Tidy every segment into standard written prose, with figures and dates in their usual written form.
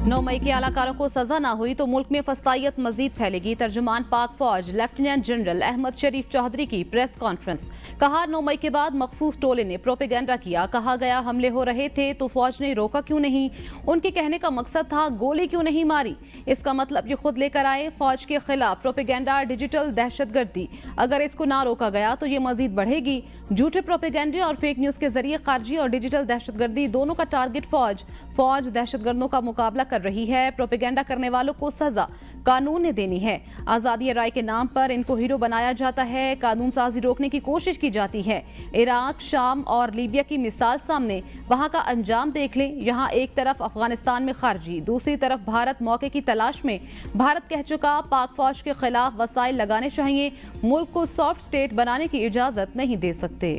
9 मई के अलाकारों को सजा न हुई तो मुल्क में फसाइयत मजीद फैलेगी। तर्जुमान पाक फौज लेफ्टिनेंट जनरल अहमद शरीफ चौधरी की प्रेस कॉन्फ्रेंस। कहा 9 मई के बाद मखसूस टोले ने प्रोपेगेंडा किया। कहा गया हमले हो रहे थे तो फौज ने रोका क्यों नहीं। उनके कहने का मकसद था गोली क्यों नहीं मारी। इसका मतलब ये खुद लेकर आए। फौज के खिलाफ प्रोपेगेंडा डिजिटल दहशतगर्दी, अगर इसको ना रोका गया तो ये मजीद बढ़ेगी। झूठे प्रोपेगेंडे और फेक न्यूज के जरिए खारजी और डिजिटल दहशतगर्दी दोनों का टारगेट फौज दहशतगर्दों का मुकाबला कर रही है। प्रोपेगेंडा करने वालों को सजा कानून ने देनी है। आजादी राय के नाम पर इनको हीरो बनाया जाता है। कानून साजी रोकने की कोशिश की जाती है। इराक, शाम और लीबिया की मिसाल सामने, वहां का अंजाम देख लें। यहाँ एक तरफ अफगानिस्तान में खारजी, दूसरी तरफ भारत मौके की तलाश में। भारत कह चुका पाक फौज के खिलाफ वसाइल लगाने चाहिए। मुल्क को सॉफ्ट स्टेट बनाने की इजाजत नहीं दे सकते।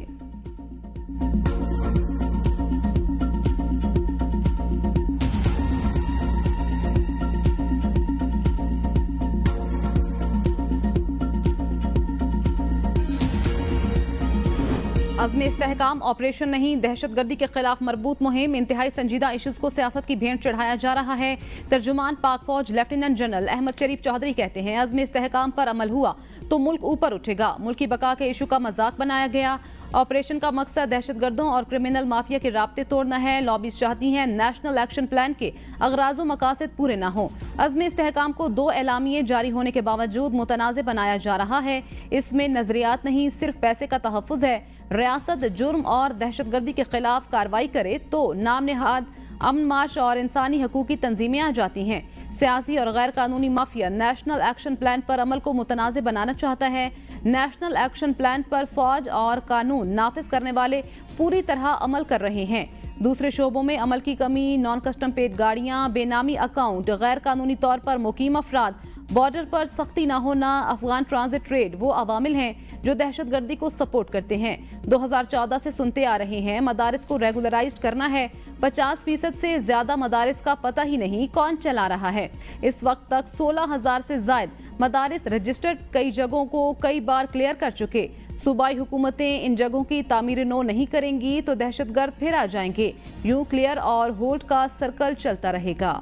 अज़्म इस्तेहकाम ऑपरेशन नहीं, दहशतगर्दी के खिलाफ मरबूत मुहिम। इंतहाई संजीदा इश्यूज को सियासत की भेंट चढ़ाया जा रहा है। तर्जुमान पाक फौज लेफ्टिनेंट जनरल अहमद शरीफ चौधरी कहते हैं अज़्म इस्तेहकाम पर अमल हुआ तो मुल्क ऊपर उठेगा। मुल्क की बका के इशू का मजाक बनाया गया। ऑपरेशन का मकसद दहशतगर्दों और क्रिमिनल माफिया के राब्ते तोड़ना है। लॉबीज चाहती हैं नेशनल एक्शन प्लान के अगराज़ व मकासद पूरे न हो। अज़्म इस्तेहकाम को 2 एलामिये जारी होने के बावजूद मुतनाज़ बनाया जा रहा है। इसमें नजरियात नहीं, सिर्फ पैसे का तहफ़्फ़ुज़ है। रियासत जुर्म और दहशतगर्दी के खिलाफ कार्रवाई करे तो नाम नेहाद अमन माश और इंसानी हकूक की तंजीमें आ जाती हैं। सियासी और गैर कानूनी माफिया नेशनल एक्शन प्लान पर अमल को मुतनाज़ बनाना चाहता है। नेशनल एक्शन प्लान पर फौज और कानून नाफिज करने वाले पूरी तरह अमल कर रहे हैं। दूसरे शोबों में अमल की कमी, नॉन कस्टम पेड गाड़ियां, बेनामी अकाउंट, गैर कानूनी तौर पर मुकीम अफराद, बॉर्डर पर सख्ती न होना, अफगान ट्रांजिट ट्रेड वो अवामिल हैं जो दहशतगर्दी को सपोर्ट करते हैं। 2014 से सुनते आ रहे हैं मदारिस को रेगुलराइज करना है। 50% से ज्यादा मदारिस का पता ही नहीं कौन चला रहा है। इस वक्त तक 16,000 से जायद मदारिस रजिस्टर्ड कई जगहों को कई बार क्लियर कर चुके। सूबाई हुकूमतें इन जगहों की तामीर नो नहीं करेंगी तो दहशतगर्द फिर आ जाएंगे। यूं क्लियर और होल्ड का सर्कल चलता रहेगा।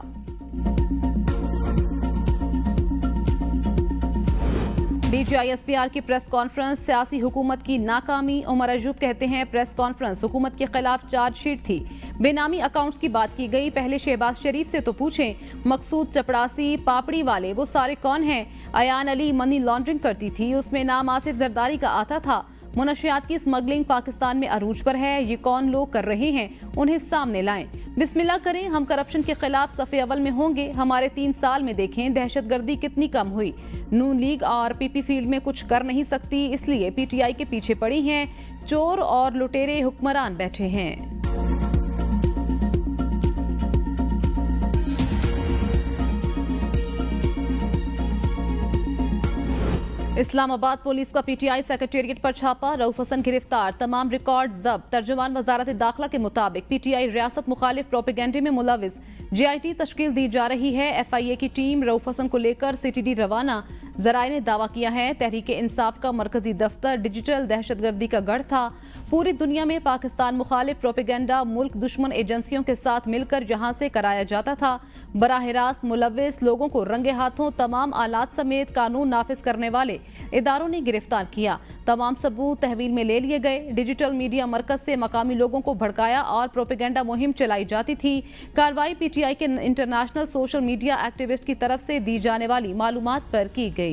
DGISPR की प्रेस कॉन्फ्रेंस, सियासी हुकूमत की नाकामी। उमर अयूब कहते हैं प्रेस कॉन्फ्रेंस हुकूमत के खिलाफ चार्जशीट थी। बेनामी अकाउंट्स की बात की गई। पहले शहबाज शरीफ से तो पूछें, मकसूद, चपड़ासी, पापड़ी वाले वो सारे कौन हैं। अयान अली मनी लॉन्ड्रिंग करती थी, उसमें नाम आसिफ जरदारी का आता था। मुनशियात की स्मगलिंग पाकिस्तान में अरूज पर है। ये कौन लोग कर रहे हैं, उन्हें सामने लाएं। बिस्मिल्लाह करें, हम करप्शन के खिलाफ सफ़े अव्वल में होंगे। हमारे 3 साल में देखें दहशतगर्दी कितनी कम हुई। नून लीग और पीपी फील्ड में कुछ कर नहीं सकती, इसलिए PTI के पीछे पड़ी हैं। चोर और लुटेरे हुक्मरान बैठे हैं। इस्लामाबाद पुलिस का PTI सेक्रेटेरिएट पर छापा, रऊफ हसन गिरफ्तार, तमाम रिकॉर्ड जब्त। तर्जुमान वजारत दाखिला के मुताबिक PTI रियासत मुखालिफ प्रोपेगेंडे में मुलविस GIT तश्कील दी जा रही है। FIA की टीम रऊफ हसन को लेकर CTD रवाना। जराए ने दावा किया है तहरीक इंसाफ का मरकजी दफ्तर डिजिटल दहशतगर्दी का गढ़ था। पूरी दुनिया में पाकिस्तान मुखालिफ प्रोपेगेंडा मुल्क दुश्मन एजेंसियों के साथ मिलकर जहां से कराया जाता था। बराह रास्त मुलविस लोगों को रंगे हाथों तमाम आलात समेत कानून नाफिज करने वाले इदारों ने गिरफ्तार किया। तमाम सबूत तहवील में ले लिए गए। डिजिटल मीडिया मरकज से मकामी लोगों को भड़काया और प्रोपेगेंडा मुहिम चलाई जाती थी। कार्रवाई PTI के इंटरनेशनल सोशल मीडिया एक्टिविस्ट की तरफ से दी जाने वाली मालूमात पर की गई।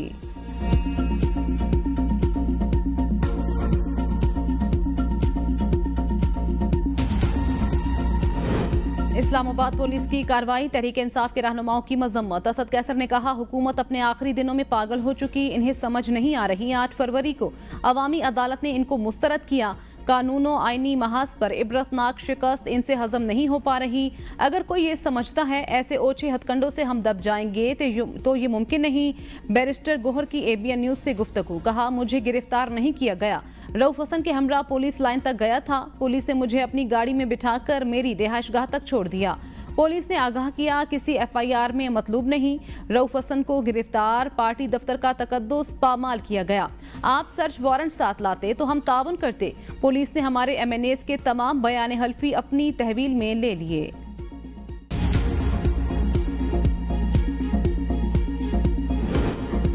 इस्लामाबाद पुलिस की कार्रवाई, तहरीक इंसाफ के रहनुमाओं की मजम्मत। असद कैसर ने कहा हुकूमत अपने आखिरी दिनों में पागल हो चुकी, इन्हें समझ नहीं आ रही। 8 फरवरी को अवामी अदालत ने इनको मुस्तरद किया। कानूनों आईनी महाज पर इबरतनाक शिकस्त इनसे हजम नहीं हो पा रही। अगर कोई ये समझता है ऐसे ओछे हथकंडों से हम दब जाएंगे तो ये मुमकिन नहीं। बैरिस्टर गोहर की ABN न्यूज से गुफ्तगू, कहा मुझे गिरफ्तार नहीं किया गया, रऊफ हसन के हमरा पुलिस लाइन तक गया था। पुलिस ने मुझे अपनी गाड़ी में बिठाकर मेरी रिहाइशगाह तक छोड़ दिया। पुलिस ने आगाह किया किसी FIR में मतलूब नहीं। रऊफ हसन को गिरफ्तार, पार्टी दफ्तर का तकद्दुस पामाल किया गया। आप सर्च वारंट साथ लाते तो हम ताउन करते। पुलिस ने हमारे MNAs के तमाम बयान हल्फी अपनी तहवील में ले लिए।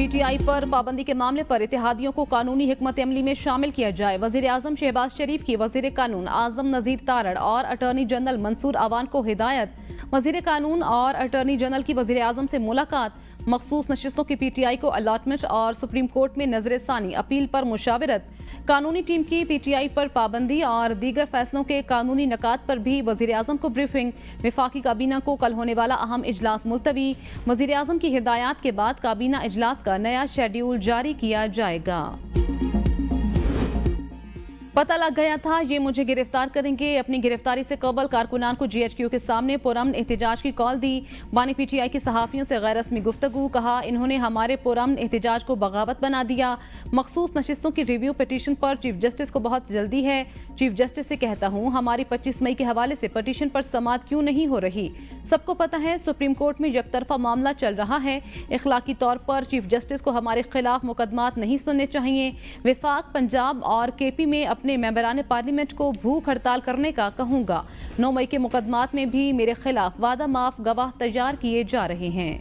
पीटीआई पर पाबंदी के मामले पर इत्तेहादियों को कानूनी हिकमत अमली में शामिल किया जाए। वजीर आजम शहबाज शरीफ की वजीर कानून आजम नजीर तारड़ और अटॉर्नी जनरल मंसूर अवान को हिदायत। वजीर कानून और अटॉर्नी जनरल की वजीर आजम से मुलाकात। मखसूस नशिस्तों की पीटीआई को अलॉटमेंट और सुप्रीम कोर्ट में नजर सानी अपील पर मुशावरत। कानूनी टीम की पीटीआई पर पाबंदी और दीगर फैसलों के कानूनी नकात पर भी वजीर आजम को ब्रीफिंग। वफाकी काबीना को कल होने वाला अहम इजलास मुलतवी। वजीर आजम की हिदायत के बाद काबीना इजलास का नया शेड्यूल जारी किया जाएगा। पता लग गया था ये मुझे गिरफ्तार करेंगे। अपनी गिरफ्तारी से कबल कारकुनान को जीएचक्यू के सामने पुरअमन एहतजाज की कॉल दी। बानी पीटीआई के सहाफियों से गैर रस्मी गुफ्तगू। कहा इन्होंने हमारे पुरअमन एहतजाज को बगावत बना दिया। मखसूस नशिस्तों की रिव्यू पिटीशन पर चीफ जस्टिस को बहुत जल्दी है। चीफ जस्टिस से कहता हूँ हमारी 25 मई के हवाले से पिटीशन पर समाअत क्यों नहीं हो रही। सबको पता है सुप्रीम कोर्ट में यकतरफा मामला चल रहा है। इखलाकी तौर पर चीफ जस्टिस को हमारे खिलाफ मुकदमात नहीं सुनने चाहिए। विफाक, पंजाब और केपी में अपने मेंबरान पार्लियामेंट को भूख हड़ताल करने का कहूंगा। 9 मई के मुकदमात में भी मेरे खिलाफ वादा माफ गवाह तैयार किए जा रहे हैं।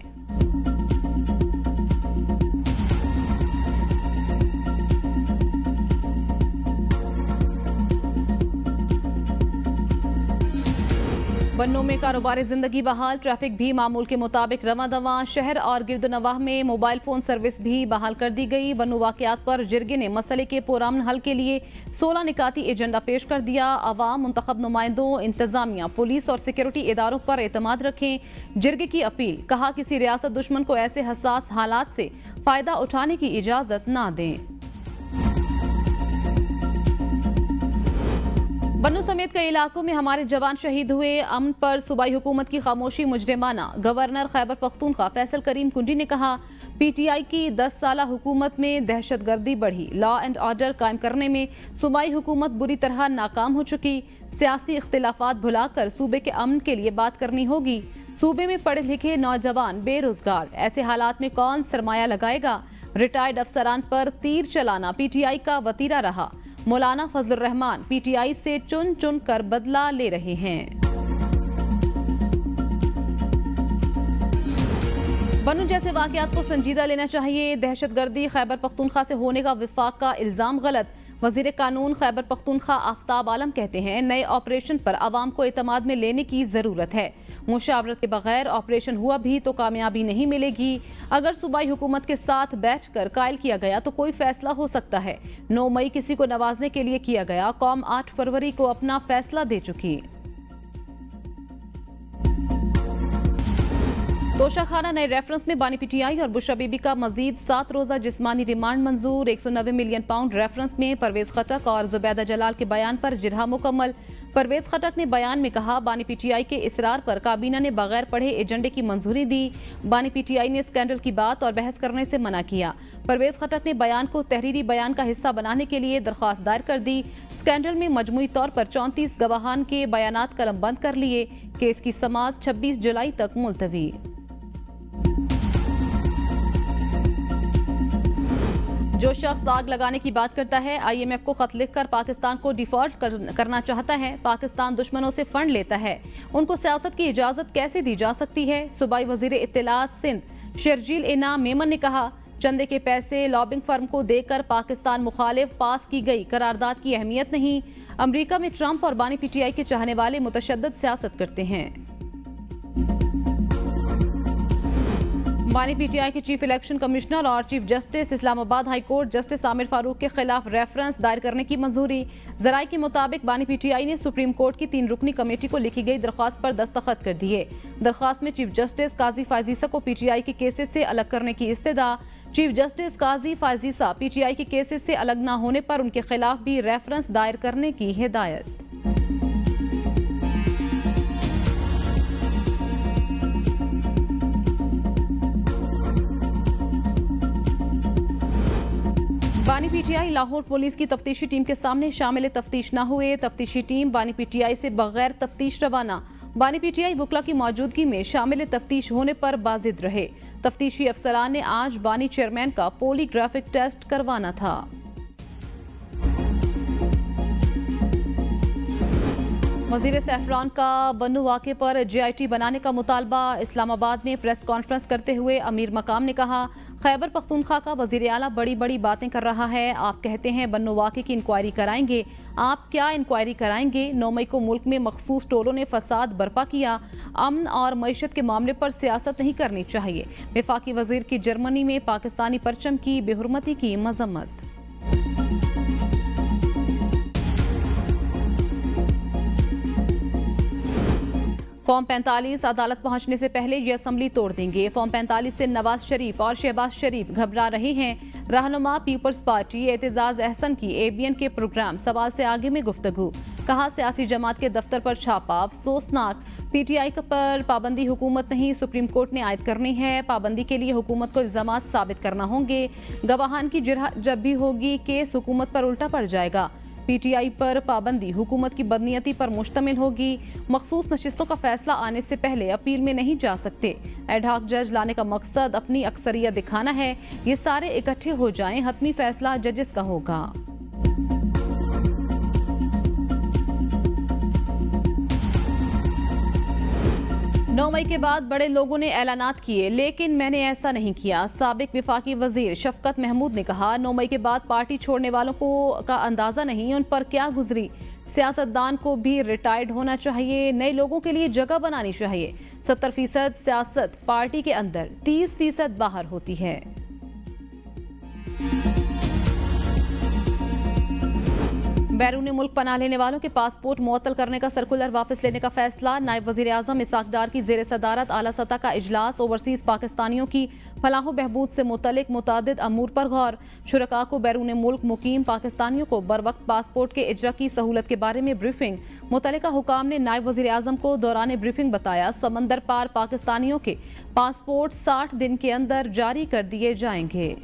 बन्नों में कारोबारी जिंदगी बहाल। ट्रैफिक भी मामूल के मुताबिक रवां दवां। शहर और गिरदनवाह में मोबाइल फोन सर्विस भी बहाल कर दी गई। बन्नू वाकयात पर जिरगे ने मसले के पुरअमन हल के लिए 16 निकाती एजेंडा पेश कर दिया। अवाम, मुंतखब नुमाइंदों, इंतजामिया, पुलिस और सिक्योरिटी इदारों पर एतमाद रखें। जिरगे की अपील। कहा किसी रियासत दुश्मन को ऐसे हसास हालात से फायदा उठाने की इजाजत ना दें। बन्नू समेत कई इलाकों में हमारे जवान शहीद हुए। अमन पर सूबाई हुकूमत की खामोशी मुजरिमाना। गवर्नर खैबर पख्तूनख्वा फैसल करीम कुंडी ने कहा पीटीआई की 10 साला हुकूमत में दहशतगर्दी बढ़ी। लॉ एंड ऑर्डर कायम करने में सूबाई हुकूमत बुरी तरह नाकाम हो चुकी। सियासी इख्तिलाफात भुलाकर सूबे के अमन के लिए बात करनी होगी। सूबे में पढ़े लिखे नौजवान बेरोजगार। ऐसे हालात में कौन सरमाया लगाएगा। रिटायर्ड अफसरान पर तीर चलाना पीटीआई का वतीरा रहा। मौलाना फजलुर रहमान पीटीआई से चुन चुन कर बदला ले रहे हैं। बन्नू जैसे वाकयात को संजीदा लेना चाहिए। दहशतगर्दी खैबर पख्तूनख्वा से होने का विफाक का इल्जाम गलत। वजीर कानून खैबर पख्तूनख्वा आफ्ताब आलम कहते हैं नए ऑपरेशन पर आवाम को एतमाद में लेने की जरूरत है। मुशावरत के बगैर ऑपरेशन हुआ भी तो कामयाबी नहीं मिलेगी। अगर सूबाई हुकूमत के साथ बैठकर कायल किया गया तो कोई फैसला हो सकता है। 9 मई किसी को नवाजने के लिए किया गया। कौम 8 फरवरी को अपना फैसला दे चुकी। तोशाखाना नए रेफरेंस में बानी पीटीआई और बुशरा बीबी का मजीद 7 रोजा जिस्मानी रिमांड मंजूर। 190 मिलियन पाउंड रेफरेंस में परवेज खटक और जुबैदा जलाल के बयान पर जिरहा मुकम्मल। परवेज खटक ने बयान में कहा बानी पीटीआई के इसरार पर काबीना ने बगैर पढ़े एजेंडे की मंजूरी दी। बानी पीटीआई ने स्कैंडल की बात और बहस करने से मना किया। परवेज खटक ने बयान को तहरीरी बयान का हिस्सा बनाने के लिए दरख्वास्त दायर कर दी। स्कैंडल में मजमूई तौर पर 34 गवाहान के बयानात कलम बंद कर लिए। केस की समाअत 26 जुलाई तक मुलतवी। जो शख्स आग लगाने की बात करता है आईएमएफ को खत लिखकर पाकिस्तान को डिफॉल्ट करना चाहता है। पाकिस्तान दुश्मनों से फंड लेता है। उनको सियासत की इजाजत कैसे दी जा सकती है। सूबाई वजीर इत्तलात सिंध शर्जील इनाम मेमन ने कहा चंदे के पैसे लॉबिंग फर्म को देकर पाकिस्तान मुखालिफ पास की गई करारदाद की अहमियत नहीं। अमरीका में ट्रंप और बानी पीटीआई के चाहने वाले मुतशद्दिद सियासत करते हैं। बानी पीटीआई के चीफ इलेक्शन कमिश्नर और chief justice Islamabad high court justice Aamir Farooq के खिलाफ रेफरेंस दायर करने की मंजूरी। जराये के मुताबिक बानी पीटीआई ने सुप्रीम कोर्ट की 3 रुकनी कमेटी को लिखी गई दरख्वास्त पर दस्तखत कर दिए। दरख्वास्त में चीफ जस्टिस काजी फायजीसा को पीटीआई के केसेस से अलग करने की इस्तदा। चीफ जस्टिस काजी फायजीसा पीटीआई के केसेस से अलग न होने पर उनके खिलाफ भी रेफरेंस दायर करने की हिदायत। बानी पीटीआई लाहौर पुलिस की तफ्तीशी टीम के सामने शामिल तफ्तीश न हुए। तफ्तीशी टीम बानी पीटीआई से बगैर तफ्तीश रवाना। बानी पीटीआई वकला की मौजूदगी में शामिल तफ्तीश होने पर बाजिद रहे। तफ्तीशी अफसरान ने आज बानी चेयरमैन का पॉलीग्राफिक टेस्ट करवाना था। वजीर सैफरान का बन्नू वाक़े पर JIT बनाने का मुतालबा। इस्लामाबाद में प्रेस कॉन्फ्रेंस करते हुए अमीर मकाम ने कहा, खैबर पख्तूनख्वा का वजीर आला बड़ी बड़ी बातें कर रहा है। आप कहते हैं बन्नू वाक़े की इंक्वायरी कराएंगे, आप क्या इंक्वायरी कराएंगे? 9 मई को मुल्क में मखसूस टोलों ने फसाद बर्पा किया। अमन और मईशत के मामले पर सियासत नहीं करनी चाहिए। वफाकी वजीर की जर्मनी में पाकिस्तानी परचम की बेहुरमती की मजम्मत। फॉर्म 45 अदालत पहुंचने से पहले ये असेंबली तोड़ देंगे। फॉर्म 45 से नवाज शरीफ और शहबाज शरीफ घबरा रहे हैं। रहनुमा पीपल्स पार्टी एतजाज अहसन की ABN के प्रोग्राम सवाल से आगे में गुफ्तगू। कहा, सियासी जमात के दफ्तर पर छापा अफसोसनाक। PTI पर पाबंदी हुकूमत नहीं, सुप्रीम कोर्ट ने आयद करनी है। पाबंदी के लिए हुकूमत को इल्जामात साबित करना होंगे। गवाहान की जिरह जब भी होगी केस हुकूमत पर उल्टा पड़ जाएगा। PTI पर पाबंदी हुकूमत की बदनीयती पर मुश्तमिल होगी। मखसूस नशिस्तों का फैसला आने से पहले अपील में नहीं जा सकते। एडहॉक जज लाने का मकसद अपनी अक्सरियत दिखाना है। ये सारे इकट्ठे हो जाएं, हतमी फैसला जजेस का होगा। 9 मई के बाद बड़े लोगों ने ऐलानात किए, लेकिन मैंने ऐसा नहीं किया। साबिक विफाकी वजीर शफकत महमूद ने कहा, 9 मई के बाद पार्टी छोड़ने वालों को का अंदाजा नहीं उन पर क्या गुजरी। सियासतदान को भी रिटायर्ड होना चाहिए, नए लोगों के लिए जगह बनानी चाहिए। 70% सियासत पार्टी के अंदर, 30% बाहर होती है। बैरून मुल्क पनाह लेने वालों के पासपोर्ट मुअत्तल करने का सर्कुलर वापस लेने का फैसला। नायब वजीर आजम इसाक डार की जेर सदारत आला सतह का इजलास। ओवरसीज पाकिस्तानियों की फलाह बहबूद से मुतल्लिक मुतादिद अमूर पर गौर। शुरका को बैरून मुल्क मुकीम पाकिस्तानियों को बर वक्त पासपोर्ट के इजरा की सहूलत के बारे में ब्रीफिंग। मुतल्लिका हुकाम ने नायब वजीर आजम को दौरान ब्रीफिंग बताया, समंदर पार पाकिस्तानियों के पासपोर्ट 60 दिन के अंदर जारी कर दिए जाएंगे।